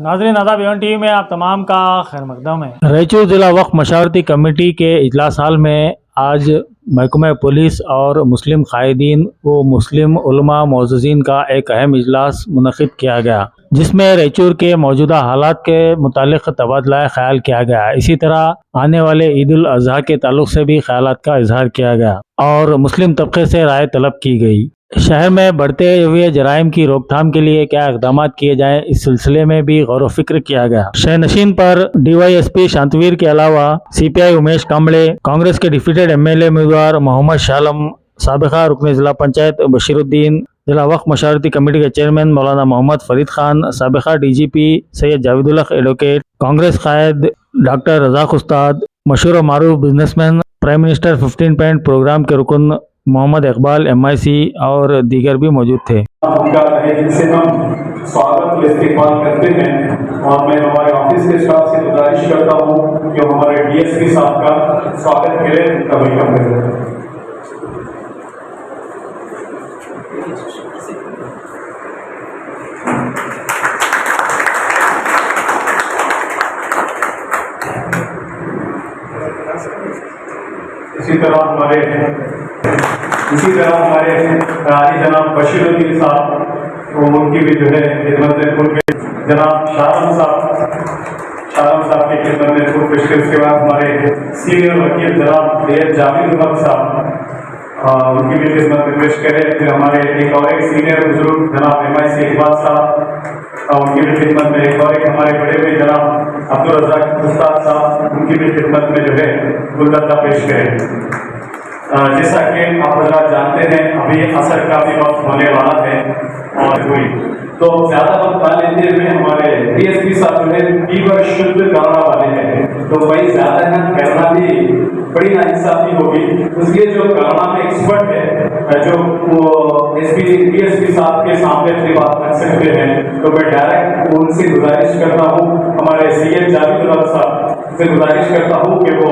नाज़रीन आदाब Avon TV में आप तमाम का खैर मकदम है। रायचूर जिला वक्फ मशावरती कमेटी के इजलास हाल में आज महकमा पुलिस और मुस्लिम कायदीन व मुस्लिम उलमा मोअज़्ज़िज़ीन का एक अहम इजलास मुनक़िद किया गया, जिसमें रायचूर के मौजूदा हालात के मुतालिक तबादला ख्याल किया गया। इसी तरह आने वाले ईद उल अज़हा के ताल्लुक से भी ख्यालात का इजहार किया गया और मुस्लिम तबके से राय तलब की गई। शहर में बढ़ते हुए जराइम की रोकथाम के लिए क्या इक़दाम किए जाएं, इस सिलसिले में भी गौर व फिक्र किया गया। शहनशीन पर DYSP शांतवीर के अलावा CPI उमेश कांबळे, कांग्रेस के डिप्यूटेड MLA उम्मीदवार मोहम्मद शालम, साबिक़ा रुकन जिला पंचायत बशीरुद्दीन, जिला वक्फ मशावरती कमेटी के चेयरमैन मौलाना मोहम्मद फरीद खान, साबिक़ा DGP सैयद जावेद उल हक एडवोकेट, कांग्रेस कायद डॉक्टर रज़ाक उस्ताद, मशहूर और मारूफ businessman, prime minister 15 point programme के रुकन मोहम्मद इकबाल MIC और दीगर भी मौजूद थे। उनका जिनसे हम स्वागत इस्तेमाल करते हैं और मैं हमारे ऑफिस के स्टाफ से गुजारिश करता हूँ कि हमारे DSP साहब का स्वागत करें, उनका वेलकम करें। इसी तरह हमारे जनाब बशीरुद्दीन साहब, तो उनकी भी जो है खिदमत में पूरे, जनाब शालम साहब की खिदमत में पूरे पेश करें। उसके बाद हमारे सीनियर वकील जनाब सैयद जावेद उल हक साहब, उनकी भी खिदमत में पेश करें। फिर हमारे एक सीनियर बुजुर्ग जनाब MIC इकबाल साहब, उनकी भी खिदमत में एक हमारे बड़े भाई जनाब अब्दुल रज़ाक उस्ताद साहब, उनकी भी खिदमत में जो है गुलदस्ता पेश करें। जैसा कि आप लोग जानते हैं अभी असर का भी वक्त होने वाला है और हुई तो ज्यादा वक्त ना लेते हुए हमारे DSP साहब जो है फीवर शुद्ध करना वाले हैं, तो वही ज्यादा ना करना भी बड़ी नाइंसाफी होगी। इसलिए जो करना में एक्सपर्ट है, जो DSP साहब के सामने अपनी बात रख सकते हैं, तो मैं डायरेक्ट उनसे गुजारिश करता हूँ, हमारे सैयद जावेद उल हक साहब से गुजारिश करता हूँ कि वो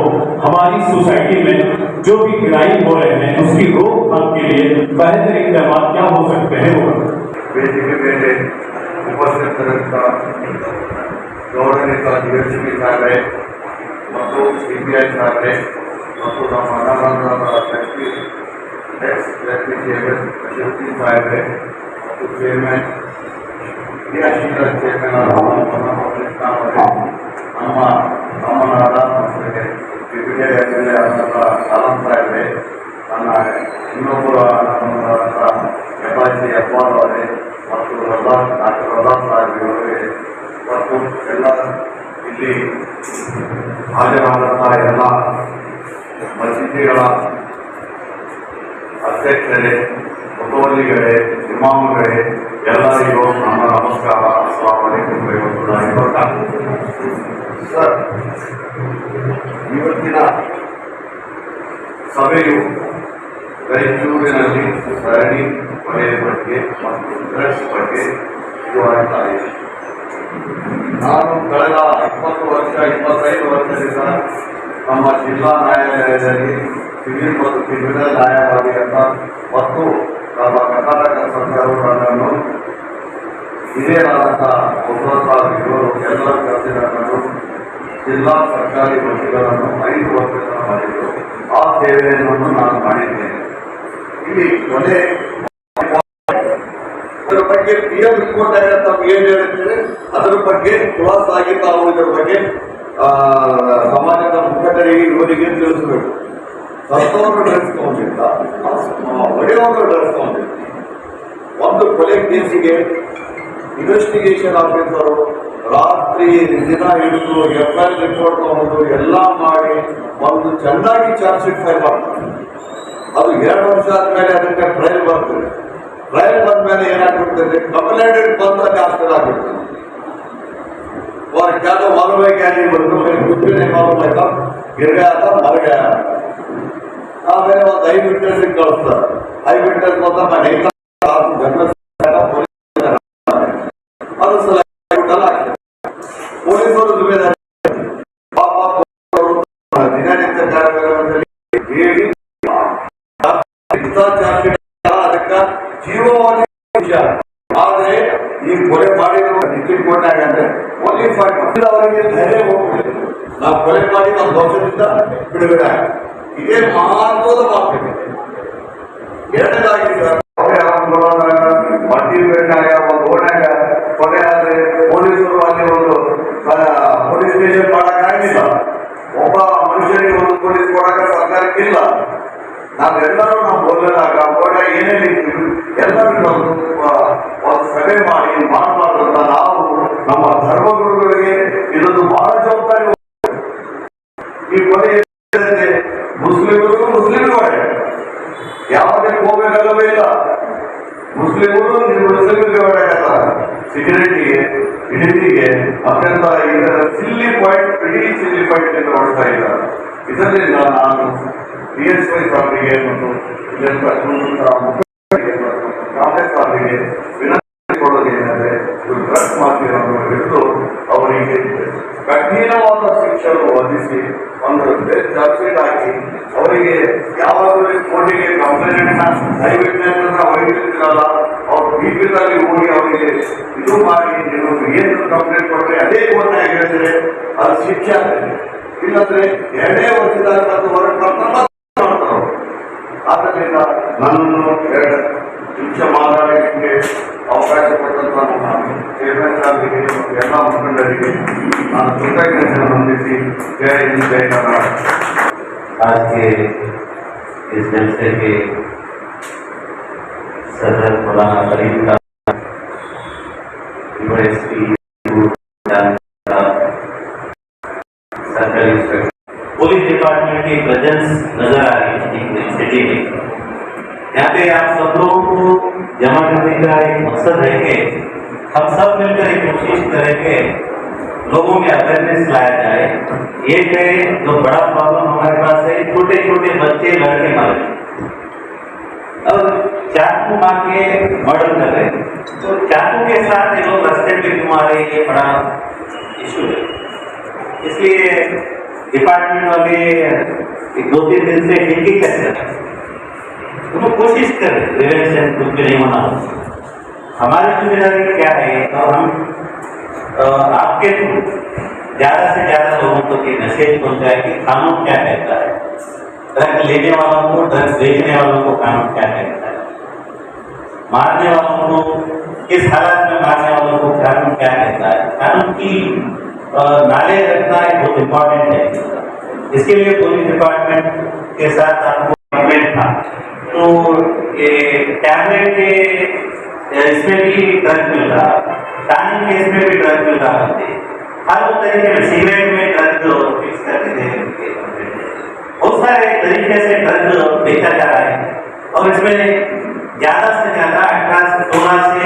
हमारी सोसाइटी में जो भी क्राइम हो रहे हैं उसकी रोकथाम के लिए बेहतर इक़दाम क्या हो सकते हैं वो ವೇದಿಕೆ ಮೇಲೆ ಉಪಸ್ಥಿತರಿದ್ದ ಗೌರವಾನ್ವಿತ DSP ಸಾಹೇಬರೇ ಮತ್ತು CPI ಸಾಹೇಬರೇ ಮತ್ತು ನಮ್ಮ ಅನಾಮಧನ ಎಕ್ಸ್ ಚೇರ್ಮನ್ ಬಶೀರುದ್ದೀನ್ ಸಾಹೇಬರೇ ಮತ್ತು ಚೇರ್ಮನ್ ಚೇರ್ಮನ್ ನಮ್ಮ ನಮ್ಮನಾದ ಡಿಪ್ಯೂಟೆಡ್ MLA ಆದಂಥ ಶಾಲಂ ಸಾಹೇಬರೇ, ನನ್ನ ಇನ್ನೊಬ್ಬರು MIC ಇಕ್ಬಾಲ್ ಅವರೇ ಮತ್ತು ಡಾಕ್ಟರ್ ರಜಾಕ್ ಸಾಹೇಬರವರಿಗೆ ಮತ್ತು ಎಲ್ಲ ಇಲ್ಲಿ ಹಾಜರಾದಂಥ ಎಲ್ಲ ಮಸೀದಿಗಳ ಅಧ್ಯಕ್ಷರೇ, ಮುತವಲ್ಲಿಗಳೇ, ಇಮಾಮುಗಳೇ, ಎಲ್ಲರಿಗೂ ನಮ್ಮ ನಮಸ್ಕಾರ. ಅಸ್ಸಲಾಮು ಅಲೈಕುಂ ವರಹಮತುಲ್ಲಾಹಿ ವಬರಕಾತುಹು. ಸರ್, ಇವತ್ತಿನ ಸಭೆಯು ರಾಯಚೂರಿನಲ್ಲಿ ಸರಣಿ ಕೊಲೆಯ ಬಗ್ಗೆ ಮತ್ತು ಡ್ರಗ್ಸ್ ಬಗ್ಗೆ ಇದುವಾಗ್ತಾ ಇದೆ. ನಾನು ಕಳೆದ 25 ವರ್ಷದಿಂದ ನಮ್ಮ ಜಿಲ್ಲಾ ನ್ಯಾಯಾಲಯದಲ್ಲಿ ಸಿವಿಲ್ ಮತ್ತು ಕ್ರಿಮಿನಲ್ ನ್ಯಾಯವಾದಿಯಂತ ಮತ್ತು ನಮ್ಮ ಕರ್ನಾಟಕ ಸರ್ಕಾರವನ್ನು ಹಿರಿಯರಾದಂಥ ಒಬ್ಬರು ಎಲ್ಲರ ಕರೆಸಿದನ್ನು ಜಿಲ್ಲಾ ಸರ್ಕಾರಿ ವಕೀಲರನ್ನು 5 ವರ್ಷಗಳ ಮಾಡಿದ್ದು ಆ ಸೇವೆಯನ್ನು ನಾನು ಮಾಡಿದ್ದೇನೆ. ಇಲ್ಲಿ ಕೊನೆ ಅದರ ಬಗ್ಗೆ PM ರಿಪೋರ್ಟ್ ತಾವು ಏನು ಹೇಳುತ್ತೇವೆ ಅದರ ಬಗ್ಗೆ ಖುಲಾಸಾಗಿ ತಾವು ಇದರ ಬಗ್ಗೆ ಸಮಾಜದ ಮುಖಂಡರಿಗೆ ಇವರಿಗೆ ತಿಳಿಸಬೇಕು. ಸತ್ತವರು ಡ್ರಗ್ಸ್ ತಗೊಂಡಿದ್ದ, ಒಡೆಯವರು ಡ್ರಗ್ಸ್ ತಗೊಂಡಿದ್ದ. ಒಂದು ಕೊಲೆ ಕೇಸಿಗೆ ಇನ್ವೆಸ್ಟಿಗೇಷನ್ ಆಫೀಸರು ರಾತ್ರಿ ದಿನ ಹಿಡಿದು FIR ರಿಪೋರ್ಟ್ ತಗೊಂಡು ಎಲ್ಲ ಮಾಡಿ ಒಂದು ಚೆನ್ನಾಗಿ ಚಾರ್ಜ್ ಶೀಟ್ ಫೈಲ್ ಮಾಡ್ತಾರೆ. ಅದು 2 ವರ್ಷ ಆದ್ಮೇಲೆ ಅದಕ್ಕೆ ಟ್ರಯಲ್ ಬರ್ತದೆ. ಟ್ರಯಲ್ ಬಂದ ಮೇಲೆ ಏನಾಗ್ಬಿಡ್ತದೆ, ಕಂಪ್ಲೇಂಟ್ ಬಂದ ಹಾಸ್ಟೆಲ್ ಆಗ್ಬಿಡ್ತದೆ. और क्या तो मालूम है क्या नहीं बोलते, मेरे कुछ भी नहीं मालूम है, कब गिर गया था, मर गया. मेरे वो 5 मीटर से कलता 5 मीटर मतलब मैं नहीं था घर में पुलिस और जिम्मेदारी ದಿನನಿತ್ಯ ಕಾರ್ಯಕ್ರಮದಲ್ಲಿ ಅದಕ್ಕೆ ಜೀವವಾಗಿ ವಿಚಾರ. ಆದರೆ ಈ ಕೊಲೆ ಮಾಡಿರುವ ಡಿಸ್ಟ್ರಿಕ್ಟ್ ಕೋರ್ಟ್ನಾಗ ಅಂದ್ರೆ ಅವರಿಗೆ ಧೈರ್ಯ ಹೋಗ್ಬಿಟ್ಟಿದೆ. ನಾವು ಕೊಲೆ ಮಾಡಿ ನಮ್ಮ ದೋಷದಿಂದ ಬಿಡುಗಡೆ ಆಗಿ ಇದೇ ಮಹತ್ವದ ಮಾತು. ಎರಡನೇದಾಗಿ ಮಲ್ಟಿಪೇಟ್ನಾಗ ಒಂದು ಓಣ್ಯಾಗ ಕೊಲೆ ಆದ್ರೆ ಪೊಲೀಸರು ಅಲ್ಲಿ ಒಂದು ಪೊಲೀಸ್ ಸ್ಟೇಷನ್ ಮಾಡಕ್ಕಾಗಿಲ್ಲ. ಒಬ್ಬ ಮನುಷ್ಯನಿಗೆ ಒಂದು ಪೊಲೀಸ್ ಕೊಡಕ ಸರ್ಕಾರಕ್ಕಿಲ್ಲ. ನಾವೆಲ್ಲರೂ ನಾವು ಓದಿದಾಗ ಓಣ್ಯಾಗ ಏನೇನು ಇರ್ತೀವಿ ಎಲ್ಲರೂ ಒಂದು ಸಭೆ ಮಾಡಿ ಮಾಡಬಾರ್ದು ಅಂತ ನಾವು ನಮ್ಮ ಧರ್ಮಗುರುಗಳಿಗೆ ಇದೊಂದು ಬಹಳ ಜವಾಬ್ದಾರಿ. ಈ ಕೊಲೆ ಮುಸ್ಲಿಮರು ಮುಸ್ಲಿಮ್ಗಳೇ ಯಾವುದೇ ಕೋಪೆಗಲ್ಲವೇ ಇಲ್ಲ. ಮುಸ್ಲಿಮರು ಮುಸ್ಲಿಮ್ಗೆ ಹೊಡೆಯಲ್ಲ. ಸಿಗರೇಟಿಗೆ ಹಿಡಿದಿಗೆ ಅತ್ಯಂತ ಇದರ ಸಿಲ್ಲಿ ಪಾಯಿಂಟ್ ಇಡೀ ಸಿಲ್ಲಿ ಪಾಯಿಂಟ್ ಎಂದು ಹೊಡ್ತಾ ಇದ್ದಾರೆ. ಇದರಿಂದ ನಾನು PSY ಸಾಹೇಬರಿಗೆ ಮತ್ತು ಕಾಂಗ್ರೆಸ್ ಅವರಿಗೆ ವಿನಂತಿ ಕೊಡೋದೇನೆಂದರೆ ಡ್ರಗ್ಸ್ ಮಾಫಿಯಾವನ್ನು ಹಿಡಿದು ಅವರಿಗೆ ಕಠಿಣವಾದ ಶಿಕ್ಷೆಯನ್ನು ಒದಗಿಸಿ ಒಂದು ಚಾರ್ಜ್ ಶೀಟ್ ಹಾಕಿ ಅವರಿಗೆ ಯಾವಾಗಲೂ ಕೋರ್ಟಿಗೆ ಕಂಪ್ಲೇಂಟ್ ಐವಿಟ್ನೆಸ್ ಹೊರಗಿರ್ತಿರಲ್ಲ ಅವ್ರು ಬೀಪದಲ್ಲಿ ಹೋಗಿ ಅವರಿಗೆ ಇದು ಮಾಡಿ ನೀವು ಏನು ಕಂಪ್ಲೇಂಟ್ ಕೊಟ್ಟರೆ ಅದೇ ಕೋರ್ಟ್ನಾಗ ಹೇಳಿದ್ರೆ ಅದು ಶಿಕ್ಷೆ ಆಗ್ತದೆ. ಇಲ್ಲಂದ್ರೆ 2 ವರ್ಷದ ಮತ್ತು ಹೊರಗೆ ಮಾಡ್ತಾರೆ. ಆದ್ದರಿಂದ ನನ್ನನ್ನು 2 ನಿಮಿಷ ಮಾತಾಡಲಿಕ್ಕೆ ಅವಕಾಶ ಕೊಟ್ಟಂತ ಚೇರ್ಮನ್ ಸಾಹೇಬರಿಗೆ ಮತ್ತು ಎಲ್ಲ ಮುಖಂಡರಿಗೆ ನಾನು ಕೃತಜ್ಞತೆಯನ್ನು ಹೊಂದಿಸಿ ಜೈ ಹಿಂದ್ ಜೈ ಕರ್ನಾಟಕ. आज के इस जलसे के सदर मौलाना करीम का यूनिवर्सिटी सरकारी पुलिस डिपार्टमेंट की प्रेजेंस नजर आ रही है सिटी में। यहाँ पे आप सब लोगों को जमा करने का एक मकसद है कि हम सब मिलकर एक कोशिश करें कि लोगों में अवेयरनेस लाया जाए। एक है जो बड़ा प्रॉब्लम हमारे पास है, छोटे छोटे बच्चे लड़के मर रहे और चाकू मार के मर्डर कर रहे, तो चाकू के साथ ये लोग रास्ते पे क्यों आ रहे, ये बड़ा इशू है। इसलिए डिपार्टमेंट वाले 2-3 दिन से ड्रिंकिंग कर रहे हैं, उन्होंने कोशिश कर रहे प्रिवेंशन कुछ भी नहीं होना। हमारी जिम्मेदारी क्या है और हम आपके ज्यादा से ज्यादा लोगों को ये मैसेज पहुंचाए कि कानून क्या कहता है, ड्रग्स लेने वालों को, ड्रग्स बेचने वालों को कानून क्या कहता है, मारने वालों को किस हालत में मारने वालों को कानून क्या कहता है। कानून की नाले रखना एक बहुत इम्पोर्टेंट है। इसके लिए पुलिस डिपार्टमेंट के साथ आपको कमेंट था, तो ये टैबलेट के इसमें भी ड्रग मिल रहा, टानिक के इसमें भी ड्रग मिल रहा है, हर तरीके में सिगरेट में ड्रग फिक्स करके दे, बहुत सारे तरीके से ड्रग बेचा जा रहा है और इसमें ज्यादा से ज्यादा 16 से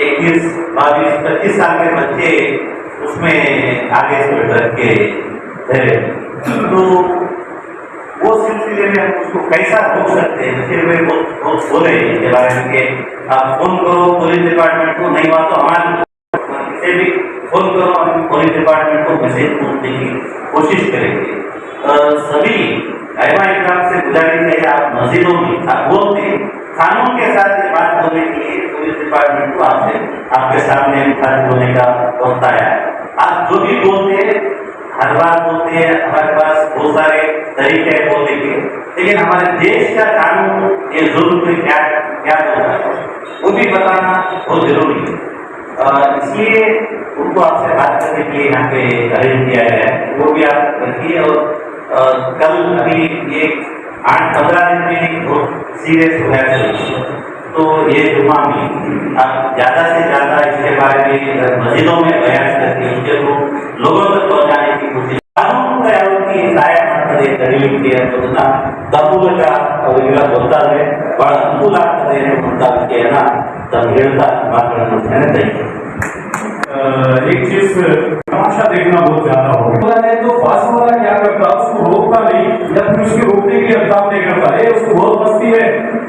21, 22, 25 साल के बच्चे उसमें आगे से ड्रग के धरे। तो वो सिलसिले में हम उसको कैसा रोक सकते हैं, फिर वे बहुत बोले इसके बारे में कि आप फोन करो पुलिस डिपार्टमेंट को, नहीं हुआ तो हमारे किसी भी फोन करो, हम पुलिस डिपार्टमेंट को मैसेज पहुंचने की कोशिश करेंगे। सभी अहमा इकराम से गुजारिश है आप मस्जिदों में आप बोलते कानून के साथ ये बात बोलने के लिए पुलिस डिपार्टमेंट को आपसे आपके सामने बोलने का वक्त आया है। आप जो भी बोलते हैं हर बात बोलते हैं, हमारे पास बहुत सारे तरीके हैं बोलने के, लेकिन हमारे देश का कानून ये जुल्म में क्या क्या होता है वो भी बताना बहुत जरूरी है। इसलिए उनको आपसे बात करने के लिए यहाँ पे अरेंज किया गया है, वो भी आप रखिए। और कल अभी ये 8-15 दिन में बहुत सीरियस हो गया, तो ये जुम्मा में आप ज़्यादा से ज़्यादा इसके बारे में मस्जिदों में बयान करके उसके लोगों तक पहुँचाने की कोशिश। कानून की सहायता ಮಾಡ್ತದೆ ತಡೆಯಲಿಕ್ಕೆ ಅನ್ನೋದನ್ನ ತಮ್ಮೂಲಕ ಅವರಿಗೆಲ್ಲ ಗೊತ್ತಾದರೆ ಬಹಳ ಅನುಕೂಲ ಆಗ್ತದೆ ಅನ್ನುವಂಥ ವಿಷಯನ ತಾವು ಹೇಳ್ತಾ ಮಾತುಗಳನ್ನು ನೆನೆಸ್ತಾ ಇದ್ದೀನಿ। एक चीज तमाशा देखना बहुत ज्यादा हो गया है, तो पास वाला क्या करता उसको रोकता नहीं या फिर उसके रोकने के लिए इंतजाम नहीं करता है, उसको बहुत मस्ती है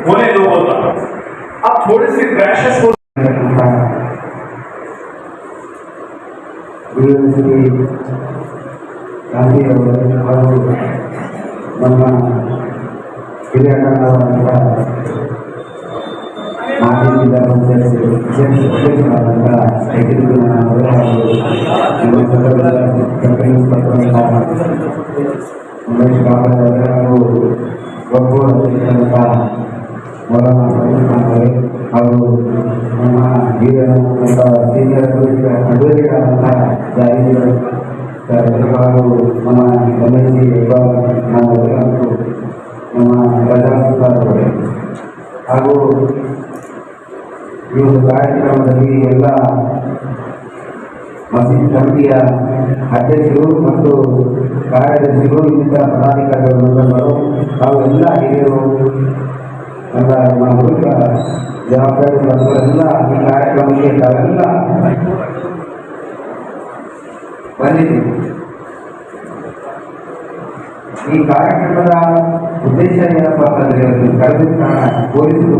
होने दो बोलता। अब थोड़े से क्रैशेस हो ಗಾಂಧಿ ಅವರು ನಮ್ಮ ಹಿರಿಯ ಕನ್ನಡವಂತ ಮಾಜಿ ಜಿಲ್ಲಾ ಪಂಚಾಯತ್ ಅಧ್ಯಕ್ಷರಾದಂಥ ಕಂಪನಿ ಉಮೇಶ್ ಕಾಮತ್ ಹಾಗೂ ಒಬ್ಬ ಹಾಗೂ ನಮ್ಮ ಹಿರಿಯರಾದಂಥ ಸೀನಿಯರ್ ಅಡ್ವೊಕೇಟ್ ಆದಂತಹ ಜಾರಿಗೆ ಹಾಗೂ ನಮ್ಮ MLC ಮತ್ತು ನಮ್ಮ ಪ್ರಜಾಸತ್ತಾರವರೇ ಹಾಗೂ ಈ ಒಂದು ಕಾರ್ಯಕ್ರಮದಲ್ಲಿ ಎಲ್ಲ ಮಸೀದ್ ಕಮಿಟಿಯ ಅಧ್ಯಕ್ಷರು ಮತ್ತು ಕಾರ್ಯದರ್ಶಿಗಳು ಇನ್ನಿತರ ಪದಾಧಿಕಾರಿಗಳು ಹಾಗೂ ಎಲ್ಲ ಹಿರಿಯರು ಎಲ್ಲ ನಮ್ಮ ಮೂಲಕ ಜವಾಬ್ದಾರಿ ಎಲ್ಲ ಈ ಕಾರ್ಯಕ್ರಮಕ್ಕೆ ತಾವೆಲ್ಲ ಬಂದಿದ್ದೀವಿ. ಈ ಕಾರ್ಯಕ್ರಮದ ಉದ್ದೇಶ ಏನಪ್ಪ ಅಂತಂದರೆ ಕಳೆದ ಕಾರಣ ಪೊಲೀಸರು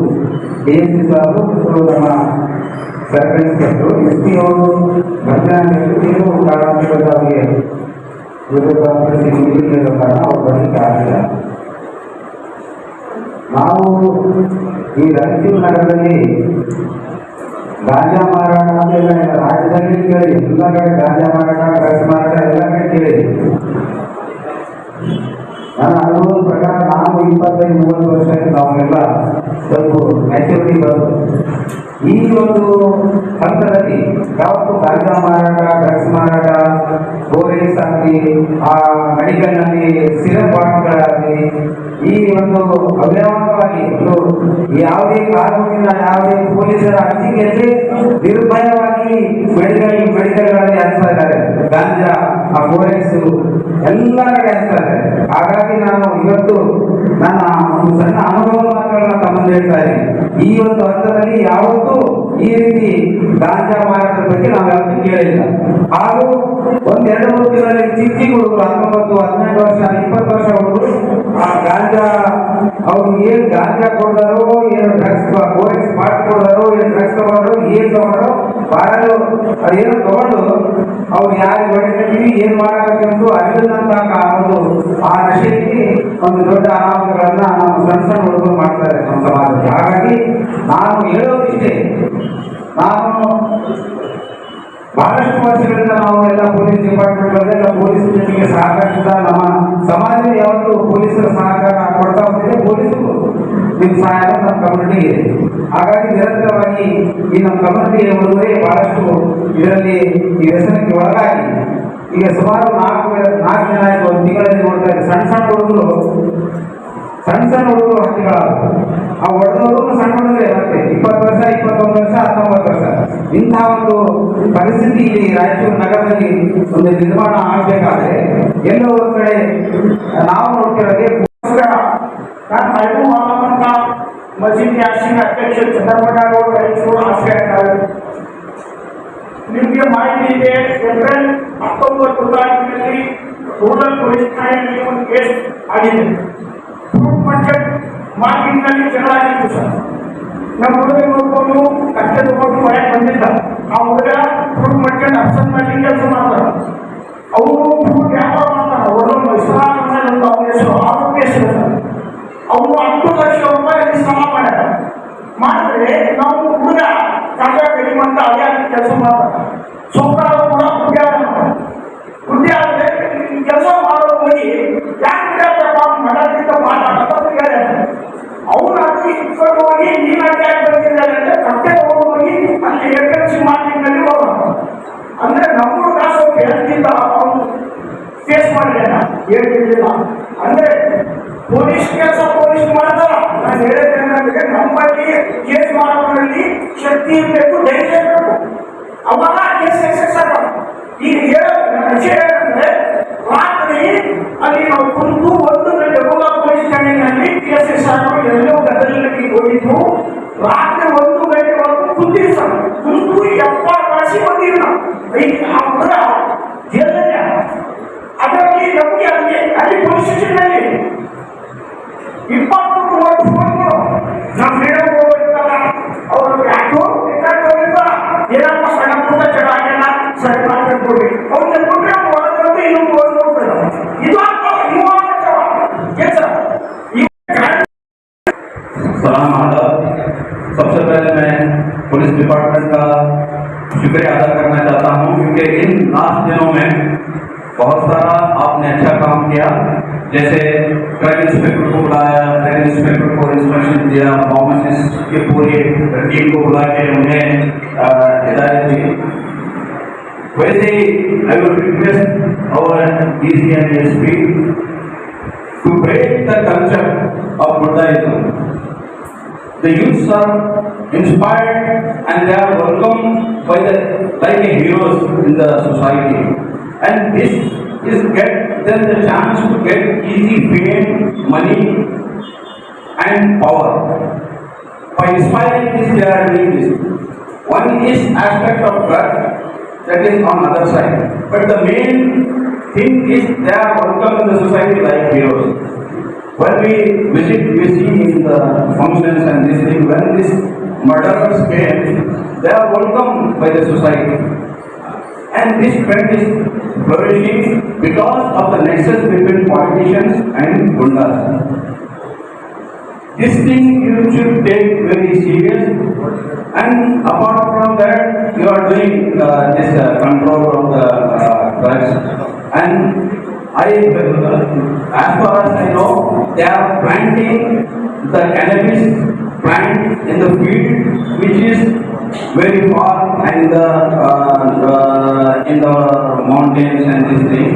KSC ಸಾರು ಮತ್ತು ನಮ್ಮ ಸರ್ಕಾರಿ ಇನ್ಸ್ಪೆಕ್ಟರು SP ಅವರು ಮಧ್ಯಾಹ್ನ ಕಾರಣಕ್ಕೆ ವಿರೋಧ ಕಾರಣ ಅವರು ಬರಲಿಕ್ಕೆ ಆಗಿಲ್ಲ. ನಾವು ಈ ರಾಯಚೂರು ನಗರದಲ್ಲಿ ಗಾಂಜಾ ಮಾರಾಟ ಅಂತೆಲ್ಲ ರಾಜ್ಯದಲ್ಲಿ ಕೇಳಿ ಎಲ್ಲ ಕಡೆ ಗಾಂಜಾ ಮಾರಾಟ ಡ್ರಗ್ಸ್ ಮಾರಾಟ ಎಲ್ಲ ಕಡೆ ಕೇಳಿ ನನ್ನ ಅನುಭವದ ಪ್ರಕಾರ ನಾವು 25-30 ವರ್ಷಕ್ಕೆ ನಾವೆಲ್ಲ ಸ್ವಲ್ಪ ಮ್ಯಾಚುರಿಟಿ ಬಂತು. ಈ ಒಂದು ಹಂತದಲ್ಲಿ ಯಾವತ್ತು ಗಾಂಜಾ ಮಾರಾಟ ಡ್ರಗ್ಸ್ ಮಾರಾಟ ಬೋರೇಸ್ ಆಗಲಿ ಆ ಮೆಡಿಕಲ್ನಲ್ಲಿ ಸಿರಪ್ ಬಾಟ್ಗಳಾಗಲಿ ಈ ಒಂದು ಅವ್ಯಾಪಕವಾಗಿ ಯಾವುದೇ ಕಾನೂನಿನ ಯಾವುದೇ ಪೊಲೀಸರ ಅಂಜಿಕೆಯಲ್ಲಿ ನಿರ್ಭಯವಾಗಿ ಮೆಡಿಕಲ್ಗಳಲ್ಲಿ ಹಂಚ್ತಾ ಇದ್ದಾರೆ. ಗಾಂಜಾ ಆ ಬೋರೇಸ್ ಎಲ್ಲ ಕಡೆ ಹಂಚ್ತಾ ಇದ್ದಾರೆ. ಹಾಗಾಗಿ ನಾನು ಇವತ್ತು ನನ್ನ ಒಂದು ಸಣ್ಣ ಅನುಭವ ಮಾತುಗಳನ್ನ ತಮ್ಮಂದು ಹೇಳ್ತಾ ಇದ್ದೀನಿ. ಈ ಒಂದು ಹಂತದಲ್ಲಿ ಯಾವತ್ತೂ ಈ ರೀತಿ ಗಾಂಜಾ ಮಾರಾಟದ ಬಗ್ಗೆ ನಾವು ಯಾವತ್ತೂ ಕೇಳಿಲ್ಲ. ಹಾಗೂ 1-2-3 ದಿನದಲ್ಲಿ ಚಿಕ್ಕ ಹುಡುಗರು 19-18 ವರ್ಷ 20 ವರ್ಷ ಹುಡುಗರು ಆ ಗಾಂಜಾ ಅವ್ರು ಏನ್ ಗಾಂಜಾ ಕೊಡ್ತಾರೋ ಏನು ಡ್ರಗ್ಸ್ ಬೋರೆಕ್ಸ್ ಪಾಟ್ ಕೊಡ್ತಾರೋ ಏನು ಡ್ರಗ್ಸ್ ತಗೊಂಡ್ರು ಏನ್ ತಗೊಂಡ್ರು ಬಾರಲು ಅದೇನು ತಗೊಂಡು ಅವ್ರು ಯಾರಿಗೆ ಹೊಡಿತೀವಿ ಏನ್ ಮಾಡಬೇಕೆಂದು ಅರಿವಿಲ್ಲಂತ ಒಂದು ಆ ನಶೆಯಲ್ಲಿ ಒಂದು ದೊಡ್ಡ ಅನಾಹುತಗಳನ್ನ ನಮ್ಮ ಸಣ್ಣ ಹುಡುಗರು ಮಾಡ್ತಾರೆ ನಮ್ಮ ಸಮಾಜದಲ್ಲಿ. ಹಾಗಾಗಿ ನಾನು ಹೇಳೋದಿಷ್ಟೇ, ನಾನು ಬಹಳಷ್ಟು ವರ್ಷಗಳಿಂದ ನಾವು ಎಲ್ಲ ಪೊಲೀಸ್ ಡಿಪಾರ್ಟ್ಮೆಂಟ್ ಪೊಲೀಸ್ ಜೊತೆಗೆ ಸಹಕರಿಸಿದ ನಮ್ಮ ಸಮಾಜ ಯಾವತ್ತು ಪೊಲೀಸರ ಸಹಕಾರ ಕೊಡ್ತಾ ಹೋಗ್ತಿದೆ. ಪೊಲೀಸರು ನಿಮ್ಮ ಸಹಾಯ ನಮ್ಮ ಕಮ್ಯುನಿಟಿ ಇದೆ. ಹಾಗಾಗಿ ನಿರಂತರವಾಗಿ ಈ ನಮ್ಮ ಕಮ್ಯುನಿಟಿ ಹುಡುಗರೇ ಬಹಳಷ್ಟು ಇದರಲ್ಲಿ ಈ ವ್ಯಸನಕ್ಕೆ ಒಳಗಾಗಿ ಈಗ ಸುಮಾರು 4 ಜನ ಆಯ್ತು ಒಂದು ತಿಂಗಳಲ್ಲಿ ನೋಡ್ತಾ ಇದ್ದಾರೆ. ಸಣ್ಣ ಹುಡುಗರು ಹತ್ತಿಗಳಾದ್ರು ಆ ಹೊಡೆದವರು ಸಣ್ಣ ಹುಡುಗರೇ ಮತ್ತೆ 20 ವರ್ಷ 21 ವರ್ಷ 19 ವರ್ಷ ಇಂತಹ ಒಂದು ಪರಿಸ್ಥಿತಿ ಇಲ್ಲಿ ರಾಯಚೂರು ನಗರದಲ್ಲಿ ಒಂದು ನಿರ್ಮಾಣ ಆಗಬೇಕಾದ್ರೆ ಎಲ್ಲೋ ಒಂದು ಕಡೆ ನಾವು ನೋಡ್ತಿರೋದೇ मस्जिद के आशिक अध्यक्ष चंद्रमोहन गौड़ रायचूर आश्रय ನಿಮಗೆ ಮಾಹಿತಿ ಇದೆ. ಏಪ್ರಿಲ್ 19 ರೂರಲ್ ಪೊಲೀಸ್ ಠಾಣೆಯಲ್ಲಿ ಒಂದು ಕೇಸ್ ಆಗಿದೆ. ಫ್ರೂಟ್ ಮಾರ್ಕೆಟ್ನಲ್ಲಿ ಜಗಳ ಆಗಿತ್ತು ಸರ್. ನಮ್ಮ ಹುಡುಗ ನೋಡ್ಕೊಂಡು ಕಟ್ಟೆ ತಗೊಂಡು ಹೊರಗೆ ಬಂದಿದ್ದ. ಆ ಹುಡುಗ ಫ್ರೂಟ್ ಮಾರ್ಕೆಟ್ ಅಫ್ಸನ್ನಲ್ಲಿ ಕೆಲಸ ಮಾಡ್ತಾರೆ. ಅವರು ಫ್ರೂಟ್ ವ್ಯಾಪಾರ ಮಾಡ್ತಾರೆ. ಅವರು ಇಸ್ಲಾಂ ಒಂದು ಅವ್ರ ಹೆಸರು ಆರೋಗ್ಯ ಹೆಸರು ಸರ್. ಅವರು 10 ಲಕ್ಷ ರೂಪಾಯಿ ಶ್ರಮ ಮಾಡ್ಯಾರ. ಮಾಡಿದ್ರೆ ನಾವು ಹುಡುಗ ತಾಜಾ ಬೆಳಿಮಂತ ಅವ್ಯಾಗ ಕೆಲಸ ಮಾಡ್ತಾರೆ. ಸೋಮವಾರ ಕೂಡ ವೃದ್ಧಿ ಆದರೆ ಕೆಲಸ ಮಾಡೋದು ಹೋಗಿ ಯಾಕೆ ಮಠದಿಂದ ಮಾತಾಡೋದು ಹೇಳ್ಯಾರ. ಅವ್ರು ಅಲ್ಲಿ ಇಟ್ಕೊಂಡು ಹೋಗಿ ನೀನು ಯಾಕೆ ಬಂದಿದ್ದಾರೆ ಅಂದ್ರೆ ಕಟ್ಟೆ ಹೋಗಿ ಅಲ್ಲಿ ಏಕಂಶಿ ಮಾರ್ಕೆಟ್ನಲ್ಲಿ ಹೋಗೋದು. ಅಂದ್ರೆ ನಮ್ಮ ಹುಡುಗ ಸ್ವಲ್ಪ ಹೇಳ್ತಿದ್ದ ಅವನು ಕೇಸ್ ಮಾಡಿಲ್ಲ ಹೇಳ್ತಿರ್ಲಿಲ್ಲ. ಅಂದ್ರೆ ಪೊಲೀಸ್ ಕೆಲಸ ಪೊಲೀಸ್ ಮಾಡ್ತಾರ. ನಾನು ಹೇಳಿದ್ದೇನೆಂದ್ರೆ ನಮ್ಮಲ್ಲಿ ಕೇಸ್ ಮಾಡೋದ್ರಲ್ಲಿ ಶಕ್ತಿ ಇರಬೇಕು, ಧೈರ್ಯ ಇರಬೇಕು. ಅವಾಗ ಕೇಸ್ ಸಕ್ಸಸ್ ಆಗ. ಈಗ ಏನಂದ್ರೆ ರಾತ್ರಿ ಅಲ್ಲಿ ನಾವು ಕುಂತು 1 ಗಂಟೆ ಪೊಲೀಸ್ ಠಾಣೆಯಲ್ಲಿ ಕೇಸ್ ಎಲ್ಲೋ ಗದಲಲ್ಲಿ ಹೋಗಿದ್ದು. ರಾತ್ರಿ 1 ಗಂಟೆವರೆಗೂ ಕುಂತೀವಿ ಸರ್. ಕುಂತು 70 ರಾಶಿ ಬಂದಿವಿ ನಾವು. ಆ ಹುಡುಗ ಜೈಲಲ್ಲಿ ಅದರಲ್ಲಿ ನಮಗೆ ಅಲ್ಲಿ ಪೊಲೀಸ್ ಸ್ಟೇಷನ್ನಲ್ಲಿ 20-30 ಫೋನ್ಗಳು ನಮ್ಮ ಫ್ರೀಡಮ್ ಹೋಗಿರ್ತಾರ. ಅವರು ಯಾಕೋ ಬೇಕಾಗಿರ್ತಾರ. ಏನಪ್ಪ ಸಣ್ಣ ಪುಟ್ಟ ಜಗಳ ಆಗಿಲ್ಲ ಸರಿ ಮಾಡ್ಕೊಡ್ರಿ ಅವ್ರನ್ನ ಕೊಟ್ಟರೆ ಒಳಗೆ ಇನ್ನೊಂದು ಓದ್ಕೊಡ್ತಾರೆ. ಇದು ಆಗ್ತಾವ ಇವು ಆಗ್ತಾವ ಏನ್ ಸರ್. सलाम आदाब। सबसे पहले मैं पुलिस डिपार्टमेंट का शुक्रिया अदा करना चाहता हूँ, क्योंकि इन लास्ट दिनों में बहुत सारा आपने अच्छा काम किया। जैसे ड्रग इंस्पेक्टर को बुलाया, ड्रग इंस्पेक्टर को इंस्ट्रक्शन दिया, फार्मासिस्ट की पूरी टीम को बुला के उन्हें हिदायत दी। वैसे ही I will request our DC and SP to break the culture of Buddhism. The youths are inspired and they are welcomed by the like heroes in the society, and this is get them the chance to get easy fame, money, and power. By inspiring this, they are doing this. One is aspect of drug, that is on other side, but the main thing is they are welcome in the society like heroes. When we visit, we see in the functions and this thing, when these murderers came, they are welcomed by the society. And this trend is flourishing because of the nexus between politicians and gundas. This thing you should take very serious, and apart from that, you are doing this control of the drugs. And as far as I know, they are planting the cannabis plant in the field, which is very far and in the mountains and this thing.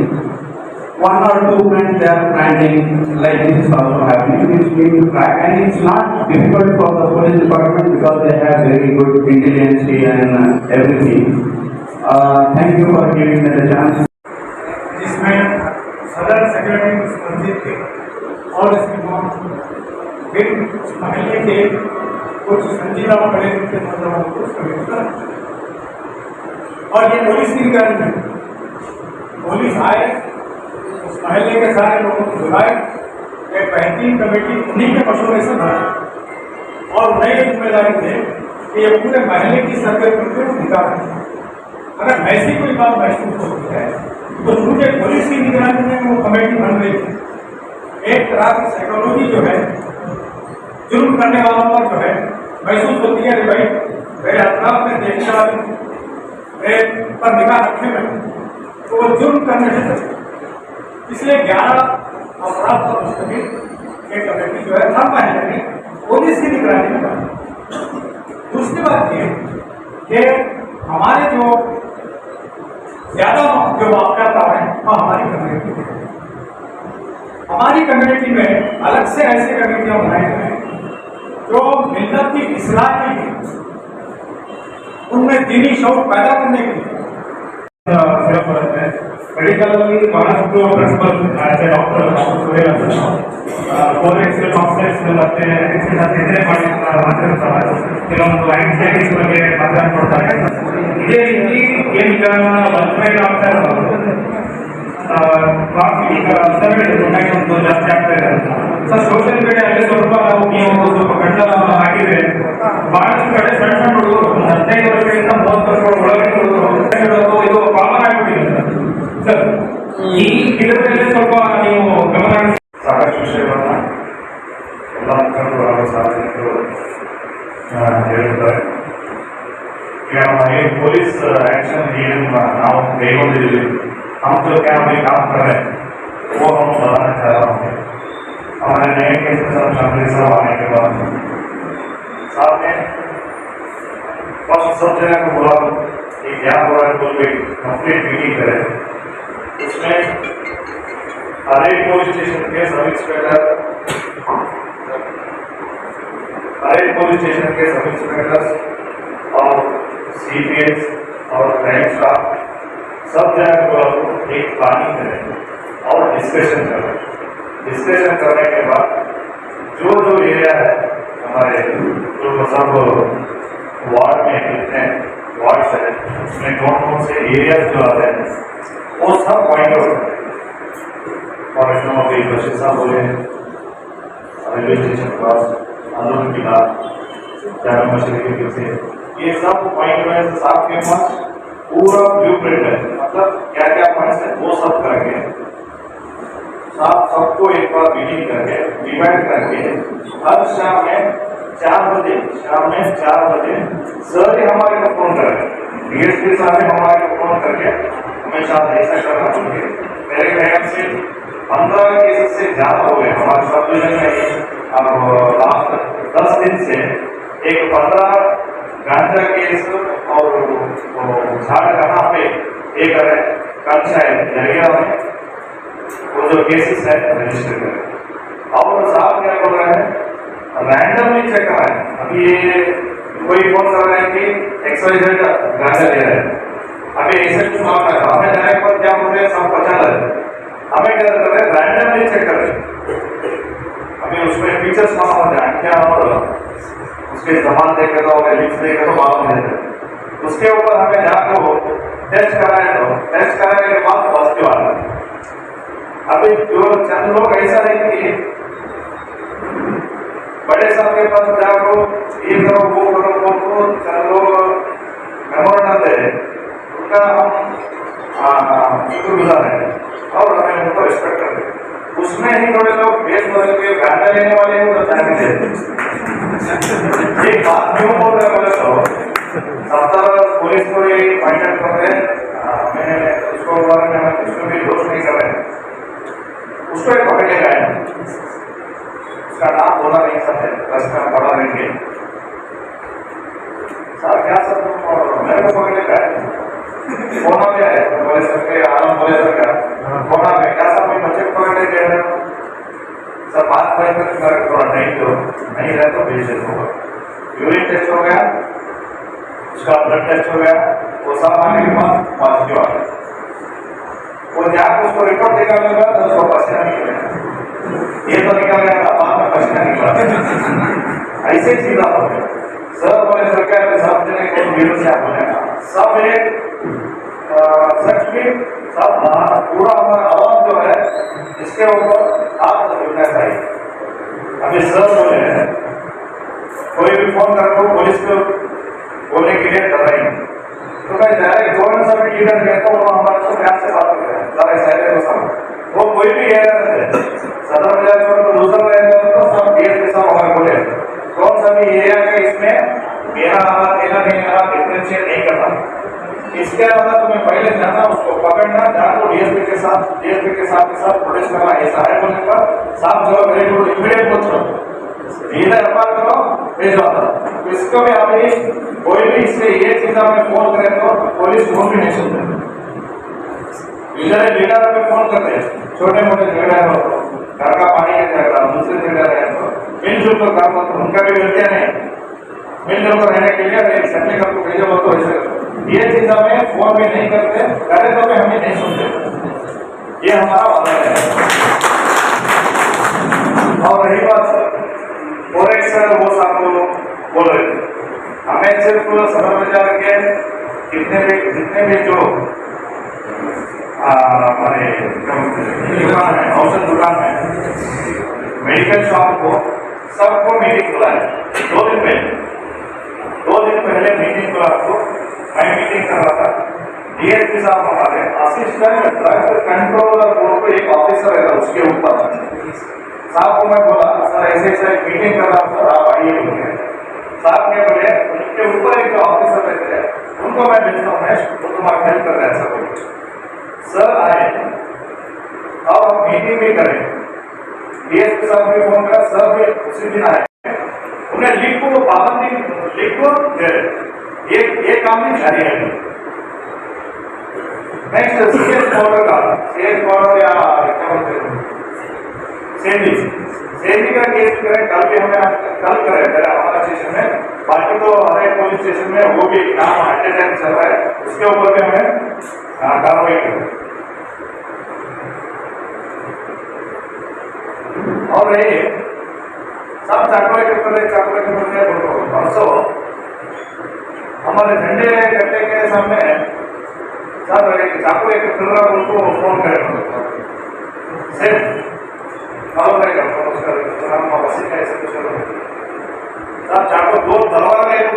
1 or 2 plants they are planting, like this is also happening. This we need to track, and it's not difficult for the police department because they have very good intelligence and everything. Thank you for giving me the chance. जिसमें सदर secretary मंदिर थे और इसके फिर उस महल्ले के कुछ संजीदा बड़े मुद्दों को और ये पुलिस की निगरानी में पुलिस आए, उस महल्ले के सारे लोगों को बुलाए, एक बेहतरीन कमेटी उन्हीं के मशवरे से बनाई और उन्हें ये जिम्मेदारी थे कि ये पूरे महल्ले की सरगर्मी को निकालें। अगर ऐसी कोई बात महसूस होती है तो मुझे पुलिस की निगरानी में वो कमेटी बन रही है। एक तरह की साइकोलॉजी जो है जुर्म करने वालों पर जो है महसूस होती है कि भाई मेरे अतराफ में देखने वाले मेरे पर निगाह रखे में तो वो जुर्म करने से बचे। इसलिए 11 अपराध पर मुश्तमिल एक कमेटी जो है हर महीने में पुलिस की निगरानी में बनी। दूसरी बात ये कि हमारे जो ज्यादा जो वाक़यात आ रहे हैं वो हमारी कम्युनिटी में अलग से ऐसे कमेटियां बनाई गई जो मिल्लत की इस्लाह के लिए, उनमें दीनी शऊर पैदा करने के लिए मेडिकल ಬಹಳಷ್ಟು ಪ್ರಿನ್ಸಿಪಲ್ ಡಾಕ್ಟರ್ ಕೋವಿಡ್ ಕಾಂಪ್ಲೆಕ್ಸ್ ಮತ್ತೆ ಇದೇ ಮಾತಾಡ್ತಾರೆ, ಕೆಲವೊಂದು ಆಂಟಿಸೈಟಿಸ್ ಬಗ್ಗೆ ಮಾತಾಡ್ಕೊಡ್ತಾರೆ. ಇದೇ ರೀತಿ ಏನೀಗ ವರ್ಕ್ಮೈನ್ ಆಗ್ತಾ ಇರೋದು ಈಗ ಒಂದು ಜಾಸ್ತಿ ಆಗ್ತಾ ಇದೆ ಸರ್. ಸೋಷಿಯಲ್ ಮೀಡಿಯಾದಲ್ಲಿ ಸ್ವಲ್ಪ ನೀವು ಸ್ವಲ್ಪ ಕಣ್ಣ ಹಾಕಿದ್ರೆ ಬಹಳಷ್ಟು ಕಡೆ ಸಣ್ಣ ಸಣ್ಣ ಹುಡುಗರು 15 ವರ್ಷದಿಂದ 30 ವರ್ಷ ಒಳಗೆ ಹುಡುಗರು ಇದು ಕಾಮನ್ ಆಗಿಬಿಟ್ಟಿದೆ ಸರ್. ಈ ಇದರಲ್ಲಿ ಸ್ವಲ್ಪ ನೀವು ಗಮನ ಸಾಕಷ್ಟು ವಿಷಯಗಳನ್ನ ಎಲ್ಲ ಮುಖಂಡರು ಹಾಗೂ ಸಾರ್ವಜನಿಕರು ಹೇಳಿದ್ದಾರೆ. ಈಗ ನಮ್ಮ ಏನು ಪೊಲೀಸ್ ಆ್ಯಕ್ಷನ್ ಏನು ನಾವು ಕೈಗೊಂಡಿದ್ದೀವಿ, हम जो क्या हमें काम कर रहे हैं वो हम बताना चाह रहा हूँ. हमारे नए केस में सब शामिल सब आने के बाद साथ में फर्स्ट सब जगह को बोला कि क्या हो रहा है बोल के कंप्लीट मीटिंग करें. उसमें हर एक पुलिस स्टेशन के सब इंस्पेक्टर, हर एक पुलिस स्टेशन के सब इंस्पेक्टर्स और CPS और क्राइम स्टाफ सब जगह को एक प्लानिंग करें और डिस्कशन करें. डिस्कशन करने के बाद जो जो एरिया है हमारे जो सब वार्ड में कितने वार्ड्स है उसमें कौन से एरियाज जो आते हैं वो सब पॉइंट आउट करें. फॉरेस्ट में बशीर साहब बोले रेलवे स्टेशन पास आंदोलन किला जामा मस्जिद के पीछे ये सब पॉइंट में साफ के पास पूरा ब्लू प्रिंट है, मतलब क्या क्या पॉइंट्स है वो सब करके साफ सबको एक बार मीटिंग करके डिवाइड करके हर शाम में 4 बजे सर ही हमारे को फोन करें डीएसपी साहब ने हमारे को फोन करके हमेशा ऐसा करना चाहिए। मेरे ख्याल से 15 केसेस से ज्यादा हो गए हमारे सब डिवीजन में। अब लास्ट 10 दिन से एक 15 गांजा केस और झाड़ कहाँ पे एक है कल शायद जरिया में वो जो केसेस है रजिस्टर करें। और साहब क्या बोल रहे हैं रैंडमली चेक कराएं। अभी ये कोई फोन कर रहा है कि XYZ गांजा ले रहा है, अभी ऐसे कुछ मामला है, हमें जाने पर क्या बोल रहे हैं सब पहचान रहे, हमें क्या कर रहे हैं रैंडमली चेक कर रहे हैं। अभी उसमें फीचर्स मालूम हो जाए क्या और उसके जबान देखे तो लिप्स देखे तो मालूम नहीं जाए। उसके ऊपर हमें जाकर टेस्ट कराए तो टेस्ट कराने के बाद पॉजिटिव आ रहा है। अभी जो चंद लोग ऐसा है कि बड़े साहब के पास जाओ ये करो वो करो चंद लोग मेमोरेंडम दे उनका हम शुक्रगुजार है और हमें उनको रिस्पेक्ट करते हैं। उसमें ही थोड़े लोग बेस बदल के गांजा लेने वाले हैं वो बताने देते। एक बात क्यों बोल रहे बोले तो सत्तर पुलिस को ये पॉइंट आउट कर रहे हैं, मैंने उसको बारे में हम इसमें भी दोष नहीं कर रहे हैं। उसको एक पकड़ लेगा है, उसका नाम बोला नहीं सकते, रास्ते में पड़ा रहेंगे सर क्या सर तुम मेरे को पकड़ लेगा है कोना में है बोले सर के आराम बोले सर का कोना में क्या सर कोई बच्चे को पकड़ ले कह रहे हो सर 5 बजे तक थोड़ा टाइम दो, नहीं रहे तो भेज देता होगा। यूरिन टेस्ट हो गया, उसका ब्लड टेस्ट हो गया, वो सब आने के बाद पॉजिटिव आ गया। वो जाकर उसको रिपोर्ट निकालने के बाद 10 पसीना निकलेगा, ये तो निकल गया था बाद में पसीना निकला ऐसे सीधा हो गया। सर बोले सर क्या सब जने को वीडियो से आप बोलेगा सब एक सर्टिफिकेट सब पूरा हमारा आवाज जो है इसके ऊपर आप जुड़ना चाहिए। अभी सर बोले कोई भी फोन कर दो पुलिस को बोलने के लिए डर रही तो मैं डायरेक्ट गवर्नमेंट सर्विस लीडर कहता हूँ हमारे से प्यार से बात करते हैं सारे साइड को सब वो कोई भी है सदर बाजार छोड़ तो दूसरा रहेगा तो सब डीएस के साथ हमारे बोले कौन सा भी एरिया के इसमें मेरा आवाज मेरा नहीं मेरा डिफरेंशिएट नहीं करता। इसके अलावा तुम्हें पहले जाना उसको पकड़ना जाकर डीएसपी के साथ प्रोटेस्ट करना ऐसा है बोलने पर साफ जवाब वेरी गुड इमीडिएट पूछो इधर अपार करो भेजवा दो। इसको भी अभी कोई भी इससे ये चीज हमें फोन करे तो पुलिस फोन भी नहीं सुनते, इधर लीडर हमें फोन करते हैं छोटे मोटे झगड़े हो घर का पानी का झगड़ा दूसरे झगड़े रहे तो मिलजुल कर काम करते उनका भी गलतियां नहीं मिलजुल कर रहने के लिए सपने कर को भेजो तो ऐसे ये चीज हमें फोन भी नहीं करते करे तो भी हमें नहीं सुनते, ये हमारा वादा है। और रही बात फोरेक्स सर वो साहब बोल रहे थे हमें सिर्फ सदर बाजार के जितने भी जो हमारे दुकान है औषध दुकान है मेडिकल शॉप को सबको मीटिंग बुलाए 2 दिन पहले मीटिंग बुला को मैं मीटिंग कर रहा था। डीएसपी साहब हमारे असिस्टेंट ड्रग कंट्रोलर बोर्ड को एक ऑफिसर है उसके ऊपर साहब को मैं बोला सर ऐसे ऐसे मीटिंग कर रहा हूँ सर आप आइए बोले साहब ने बोले उनके ऊपर एक जो ऑफिसर रहते हैं उनको मैं भेजता हूँ वो तुम्हारा हेल्प कर रहे हैं सर बोले सर आए और मीटिंग भी करें। डीएसपी साहब भी फोन करा सर भी उसी दिन आए उन्हें लिख को पाबंदी लिख को ये काम नहीं जारी है। नेक्स्ट सीएस पाउडर या क्या बोलते हैं सेंडी का केस करें कल भी हमें कल करें हमारा स्टेशन में बाकी तो हर एक पुलिस स्टेशन में वो भी काम अटेंडेंस चल रहा है उसके ऊपर भी हमें कार्रवाई करें। और ये सब चाकू के परसों हमारे झंडे कट्टे के सामने सर एक चाकू एक फिर उनको फोन करें सिर्फ सब चाकू 2 तलवार लेको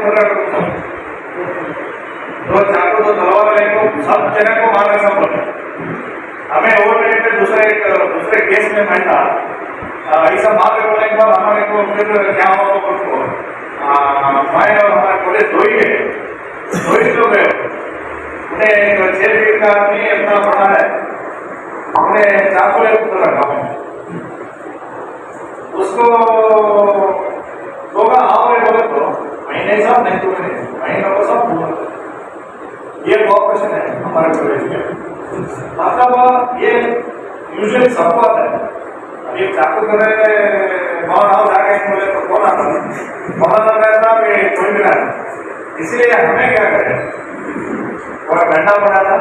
सब जगह को मार सब हमें ओवर पे दूसरे केस में मैं था ऐसा मार बोलने के बाद हमारे को फिर क्या हुआ मैं और हमारे पुलिस 2 ही लोग गए उन्हें एक जेल का आदमी अपना बना है, उन्हें चाकू ले उतरा गाँव में, उसको लोग आओ बोले तो महीने साहब नहीं तो महीनों को सब पूरा। ये कॉर्पोरेशन है हमारे प्रदेश में, मतलब ये यूजुअली सबको आता है। अब ये चाकू करे कौन आओ जाके बोले तो कौन आता है, कौन आता रहता कि कोई भी ना। इसलिए हमें क्या करें, और घंटा पड़ा था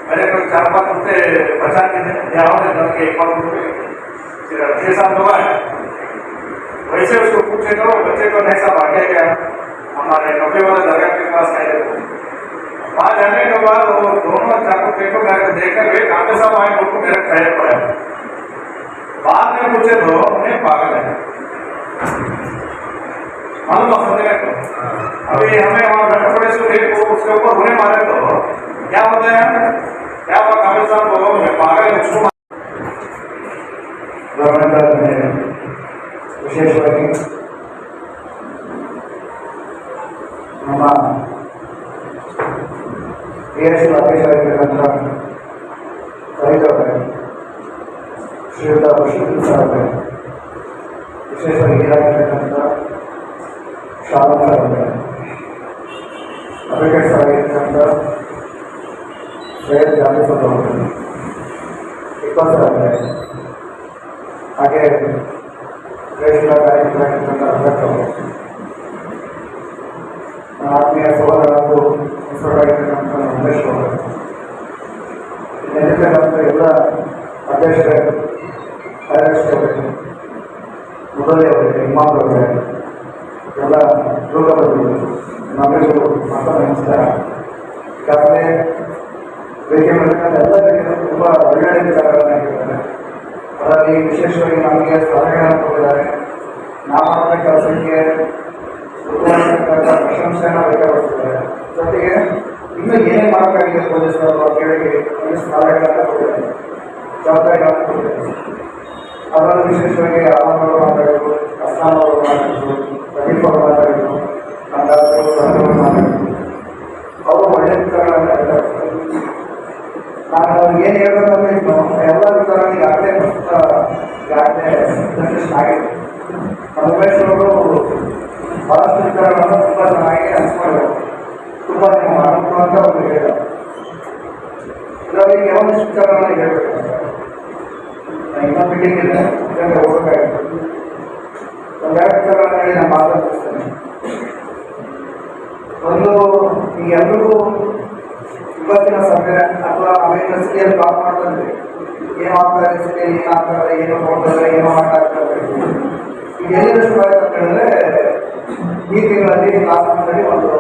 मेरे को 4-5 रुपये बचा के करके 1 रुपये 6-7 लोग आए, वैसे उसको पूछे करो बच्चे को नहीं सब आगे गया हमारे कपड़े वाले जगह के पास आए। वहाँ जाने के बाद वो दोनों चाकू फेंको मेरे को देखकर वे काफी सब आए, उनको मेरे खड़े पड़े। बाद में पूछे तो उन्हें पागल है मालूम समझेगा तो। अभी हमें वहाँ घट पड़े उसके ऊपर उन्हें मारे तो क्या होता है, क्या हुआ काफी साहब को मैं पागल उसको ವಿಶೇಷವಾಗಿ ನಮ್ಮ ASP ಆಫೀಸರಾಗಿರ್ತಕ್ಕಂಥ ರೈತರವರೇ, ಶ್ರೀಯುತ ಬಶೀರ್ ಸರ್ ಅವರೇ, ವಿಶೇಷವಾಗಿ ಹೀರಾಗಿರ್ತಕ್ಕಂಥ ಶಾಲಾ ಸರ್ ಅವರೇ, ಅಡ್ವೊಕೇಟ್ ಸರ್ ಆಗಿರ್ತಕ್ಕಂಥ ಸೈಯದ್ ಜಾಫರ್ ಅವರೇ, ಇಕ್ಬಾಲ್ ಸರ್ ಅವರೇ, ಹಾಗೆ ಶ್ರೇಷ್ಠ ಕಾರ್ಯಕ್ರಮ ಆತ್ಮೀಯ ಸಹೋದರರು ಹೆಸರಾಗಿರ್ತಕ್ಕಂಥ ಉಮೇಶ್ ಅವರು, ಇಲ್ಲಿರ್ತಕ್ಕಂಥ ಎಲ್ಲ ಅಧ್ಯಕ್ಷರೇ, ಕಾರ್ಯದರ್ಶಿಯವರೇ, ಮುರಳಿ ಅವರಿಗೆ, ಇಮಾಮ್ ಅವರೇ, ಎಲ್ಲ ದುರ್ಗವರು, ನಮಗೂ ಮತ್ತೊಂದು ನಮಸ್ಕಾರ. ಈಗಾಗಲೇ ವೇದಿಕೆ ಮಾಡಿರ್ತಕ್ಕಂಥ ಎಲ್ಲ ಜನರು ತುಂಬ ಒಳ್ಳೆಯ ವಿಚಾರಗಳನ್ನು ಹೇಳಿದ್ದಾರೆ. ಅದರಲ್ಲಿ ವಿಶೇಷವಾಗಿ ನಮಗೆ ಸಲಹೆಗಳನ್ನು ಕೊಟ್ಟಿದ್ದಾರೆ. ನಾವು ಮಾಡಿದ ಕೆಲಸಕ್ಕೆ ಉತ್ತಮವಾದ ಪ್ರಶಂಸೆಯನ್ನು ವ್ಯಕ್ತಪಡಿಸಿದ್ದಾರೆ. ಜೊತೆಗೆ ಇನ್ನೂ ಏನೇನು ಮಾಡಬೇಕಾಗಿದೆ ಪೊಲೀಸರು ಕೇಳಿ ಸಲಹೆಗಳನ್ನು ಕೊಟ್ಟಿದ್ದಾರೆ, ಜವಾಬ್ದಾರಿಗಳನ್ನು ಕೊಟ್ಟಿದ್ದಾರೆ. ಅದರಲ್ಲಿ ವಿಶೇಷವಾಗಿ ಅವರು ಮಾತಾಡಿದ್ರು, ಅಸ್ಲಾಂ ಅವರು ಮಾತಾಡಿದ್ರು, ಪ್ರದೀಪ್ ಅವರು ಮಾತಾಡಿದ್ರು, ಅವರು ಮಾತಾಡಿದ್ರು. ಅವರು ಒಳ್ಳೆಯ ವಿಚಾರಗಳನ್ನು ವ್ಯಕ್ತಪಡಿಸಿದ್ದಾರೆ. ನಾನು ಏನು ಹೇಳಬೇಕಂದ್ರೆ ಎಲ್ಲ ವಿಚಾರ ಈಗಾಗಲೇ ಈಗಾಗಲೇ ಆಗಿದೆ. ಉಮೇಶ್ ಅವರು ಬಹಳಷ್ಟು ವಿಚಾರಗಳನ್ನು ತುಂಬ ಚೆನ್ನಾಗಿ ಹಂಚ್ಕೊಂಡಿದ್ದಾರೆ, ತುಂಬ ನೀವು ಮಾಡಬೇಕು ಅಂತ ಅವರು ಹೇಳಿದ್ದಾರೆ. ಇದರಲ್ಲಿ ಕೆಲವೊಂದಿಷ್ಟು ವಿಚಾರಗಳನ್ನು ಹೇಳಬೇಕು. ಇನ್ನೊಂದು ಮೀಟಿಂಗ್ ಇದೆ, ಇದಕ್ಕೆ ಹೋಗಬೇಕಾಗಿತ್ತು. ಒಂದೆರಡು ವಿಚಾರಗಳನ್ನು ಹೇಳಿ ನಾನು ಮಾತಾಡ್ತಿಸ್ತೇನೆ. ಒಂದು, ಈಗ ಎಲ್ರಿಗೂ ಇವತ್ತಿನ ಸಭೆ ಅಥವಾ ಅವೇನು ಸಿಟಿಯಲ್ಲಿ ಬ್ಲಾಕ್ ಮಾಡ್ತಾರೆ, ಏನು ಆಗ್ತಾರೆ ಸಿಟಿಯಲ್ಲಿ, ಏನಾಗ್ತಾರೆ, ಏನು ನೋಡ್ತಾರೆ, ಏನೋ ಮಾಡ್ತಾರೆ. ಈಗ ಎಲ್ಲಿಂದ ಶುರು ಆಯ್ತು ಅಂತ ಹೇಳಿದ್ರೆ, ಈ ತಿಂಗಳಲ್ಲಿ ಲಾಸ್ಟ್ ಮಂತಲ್ಲಿ ಒಂದು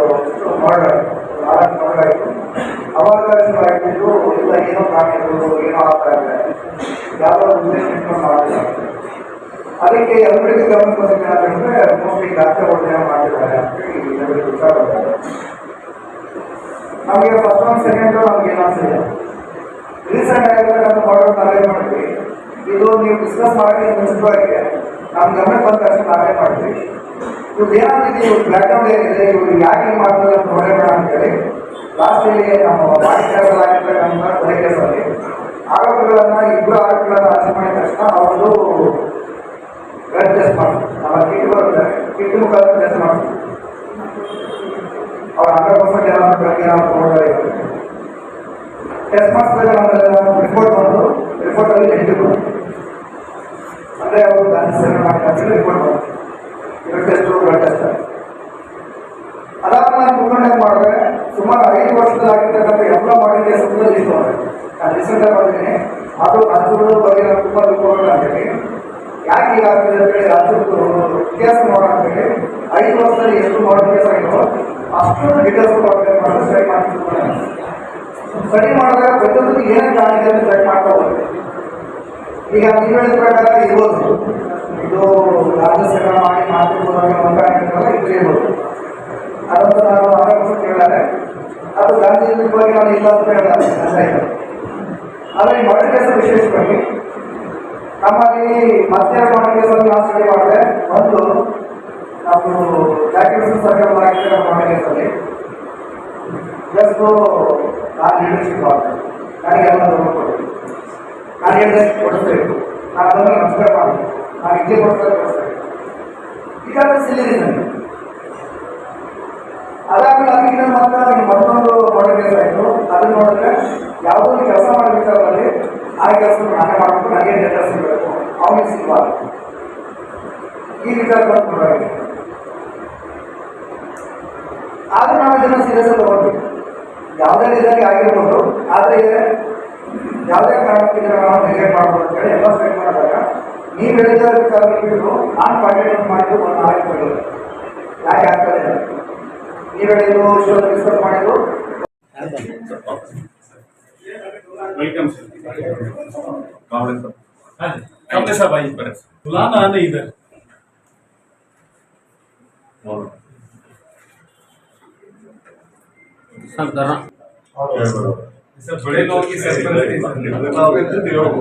ಮರ್ಡರ್ ಆಯಿತು, 4 ಮರ್ಡರ್ ಆಯಿತು. ಅವಾಗ ಶುರು ಆಗಿದ್ದು ಇಲ್ಲ ಏನೋ ಕಾಣಿದ್ರು, ಏನೋ ಆಗ್ತಾ ಇದೆ, ಯಾವುದೋ ಇನ್ವೆಸ್ಟ್ಮೆಂಟ್ ಮಾಡಿಲ್ಲ. ಅದಕ್ಕೆ ಎಲ್ಲರಿಗೂ ಗಮನ ಬಂದಿದೆ ಅಂತ ಹೇಳಿದ್ರೆ ಮೋಸ್ಟ್ಲಿ ಜಾಸ್ತಿ ಒಳ್ಳೆಯ ಮಾಡಿದ್ದಾರೆ ಅಂತ ಹೇಳಿ ಎಲ್ಲರಿಗೂ ವಿಚಾರ ಬಂದಿದೆ. ನಮಗೆ ಫಸ್ಟ್ ಒಂದು ಸೆಕೆಂಡ್ ನಮ್ಗೆ ಏನು ಅನಿಸಿಲ್ಲ. ರೀಸೆಂಟ್ ಆಗಿರ್ತಕ್ಕಂಥ ಮಾಡಲ್ ನಾವೇ ಮಾಡಿದ್ವಿ. ಇದು ನೀವು ಡಿಸ್ಕಸ್ ಮಾಡಿ ಮುಂಚಿತವಾಗಿದೆ ನಮ್ಮ ಗಮನಕ್ಕೆ ಬಂದ ತಕ್ಷಣ ನಾವೇ ಮಾಡಿದ್ವಿ. ಇವ್ರು ಏನಾಗಿದೆ, ಇವ್ರ ಬ್ಯಾಕ್ಗ್ರೌಂಡ್ ಏನಿದೆ, ಇವ್ರು ಯಾಕೆ ಮಾಡ್ತಾರೆ ಅಂತ ನೋಡಬೇಡ ಅಂತೇಳಿ ಲಾಸ್ಟಲ್ಲಿ ನಮ್ಮ ಬಾಡಿ ಕೆಲಸವಾಗಿರ್ತಕ್ಕಂಥ ಕೊಲೆ ಕೇಸಲ್ಲಿ ಆರೋಪಿಗಳನ್ನು 2 ಆರೋಪಿಗಳನ್ನು ಅರೆಸ್ಟ್ ಮಾಡಿದ ತಕ್ಷಣ ಅವ್ರದ್ದು ಬ್ಲಡ್ ಟೆಸ್ಟ್ ಮಾಡ್ತೀವಿ. ನಮ್ಮ ಕಿಟ್ ಬರುತ್ತೆ, ಕಿಟ್ ಮುಖಾಂತರ ಟೆಸ್ಟ್ ಮಾಡ್ತೀವಿ. ಅವ್ರು 100% ಏನಾದ್ರು ಟೆಸ್ಟ್ ಮಾಡಿಸಿದಾಗ ನಮ್ಮಲ್ಲಿ ರಿಪೋರ್ಟ್ ಬಂದು, ರಿಪೋರ್ಟಲ್ಲಿ ನೆಗೆಟಿವ್ ಬಂತು. ಅಂದರೆ ಅವರು ಸೇವನೆ ಮಾಡ್ತಾರೆ ರಿಪೋರ್ಟ್ ಬಂತು, ಇವ್ರ ಟೆಸ್ಟು ಬ್ಲಡ್ ಟೆಸ್ಟ್. ಅದಾದ ನಾನು ಮುಖಂಡ ಮಾಡಿದ್ರೆ ಸುಮಾರು 5 ವರ್ಷದಲ್ಲಾಗಿರ್ತಕ್ಕಂಥ ಎಲ್ಲ ಮಾಡಿದ ಕೇಸನ್ನು ಲಿಸ್ಟ್ ಮಾಡಿದೆ. ನಾನು ರೀಸೆಂಟಾಗಿ ಬಂದಿದ್ದೀನಿ. ಅದು ರಾಜ್ಯಗಳ ಬಗ್ಗೆ ನಾನು ತುಂಬ ರಿಪೋರ್ಟ್ ಅಂತೇಳಿ ಯಾಕೆ ಹೀಗಾಗ್ತದೆ ಅಂತೇಳಿ ರಾಜ್ಯದ್ದು ಇತಿಹಾಸ ನೋಡೋಣ ಅಂತೇಳಿ 5 ವರ್ಷದಲ್ಲಿ ಎಷ್ಟು ಮಾಡಿದ ಕೇಸ್ ಆಗಿರೋ ಅಷ್ಟು ಡೀಟೇಲ್ಸ್ ಮಾಡಿದ್ರೆ ಸ್ಟಡಿ ಮಾಡ್ತಿರ್ತಾರೆ. ಸ್ಟಡಿ ಮಾಡಿದಾಗ ಪ್ರತಿಯೊಂದು ಏನೇನು ಕಾಣಿದೆ ಅಂತ ಚೆಕ್ ಮಾಡ್ತಾ ಹೋಗ್ತೀವಿ. ಈಗ ನೀವು ಹೇಳಿದ ಪ್ರಕಾರ ಇರ್ಬೋದು, ಇದು ರಾಜ್ಯ ಸೇವೆ ಮಾಡಿ ಮಾಡ್ತಿರ್ಬೋದಾಗ ಹೊಂದಾಣಿಕೆಲ್ಲ ಇದು ಇರ್ಬೋದು. ಅದನ್ನು ನಾನು 100% ಹೇಳಿದ್ದಾರೆ. ಅದು ಗಾಂಧೀಜಿ ಬಗ್ಗೆ ನಾನು ಇಲ್ಲ ಅಂತ ಹೇಳಿದ್ದಾರೆ ಅಂತ ಇದೆ. ಆದರೆ ಈ ಮರ್ಡರ್ ಕೇಸ್ ವಿಶೇಷವಾಗಿ ನಮ್ಮಲ್ಲಿ ಮತ್ತೆ ಮರ್ಡರ್ ಕೇಸಲ್ಲಿ ನಾವು ಸ್ಟಡಿ ಮಾಡಿದೆ. ಒಂದು ನಮ್ಮದು ಜಾಕೆಟ್ ಸರ್ಕಾರ ಆಗಿರ್ತಕ್ಕಂಥ ಮರ್ಡರ್ ಕೇಸಲ್ಲಿ ಜಸ್ಟ್ ನಾನು ಲೀಡರ್ಶಿಪ್ ಆಗ್ತದೆ, ನನಗೆಲ್ಲ ನೋಡ್ಕೊಡ್ಬೇಕು, ನಾನು ಹೇಳಿದಾಗ ಕೊಡಿಸ್ಬೇಕು, ನಾನು ಅದನ್ನು ನಮಸ್ಕಾರ ಮಾಡಬೇಕು, ನಾನು ಇದೇ ಕೊಡಿಸ್ಬೇಕು. ಈಗ ಸಿಲ್ಲಿ ರೀಸನ್. ಅದಾದ್ಮೇಲೆ ಅದಕ್ಕಿಂತ ಮಾತ್ರ ಮತ್ತೊಂದು ಒಳ್ಳೆ ಕೆಲಸ ಆಯಿತು. ಅದನ್ನ ನೋಡಿದ್ರೆ ಯಾವುದೋ ಒಂದು ಕೆಲಸ ಮಾಡಬೇಕಾದ್ರೆ ಆ ಕೆಲಸ ನಾನೇ ಮಾಡಬೇಕು, ನನಗೆ ಡೇಟಾ ಸಿಗಬೇಕು, ಅವನಿಗೆ ಸಿಗಬಾರ್ದು. ಈ ವಿಚಾರ ಬಂದ್ಬಿಡಾಗಿದೆ. ಆದ್ರೂ ನಾವು ಇದನ್ನು ಸೀರಿಯಸ್ ತಗೋಬೇಕು. ಯಾವುದೇ ರೀತಿಯಾಗಿ ಆಗಿರ್ಬೋದು, ಆದರೆ ಯಾವುದೇ ಕಾರಣಕ್ಕೆ ಇದನ್ನು ನಾವು ನೆಗ್ಲೆಕ್ಟ್ ಮಾಡ್ಬೋದು ಅಂತ ಹೇಳಿ ಎಲ್ಲ ಸೆಟ್ ಮಾಡಿದಾಗ ನೀವು ಹೇಳಿದ ವಿಚಾರ ಬಿಟ್ಟು ನಾನು ಕಾಂಟ್ಯಾಕ್ಟ್ ಮಾಡಿದ್ದು ಒಂದು 4 ತಿಂಗಳು ಯಾಕೆ ಆಗ್ತದೆ. ನೀವು ಹೇಳಿದ್ದು ವಿಷಯ ಡಿಸ್ಕಸ್ ಮಾಡಿದ್ದು वेलकम सर. कमले साहब आइए पर बुलाना आने इधर. सर जरा सर बड़े लोगों की सरपंच ನಾವು ಎದ್ದು ಹೇಳೋದು.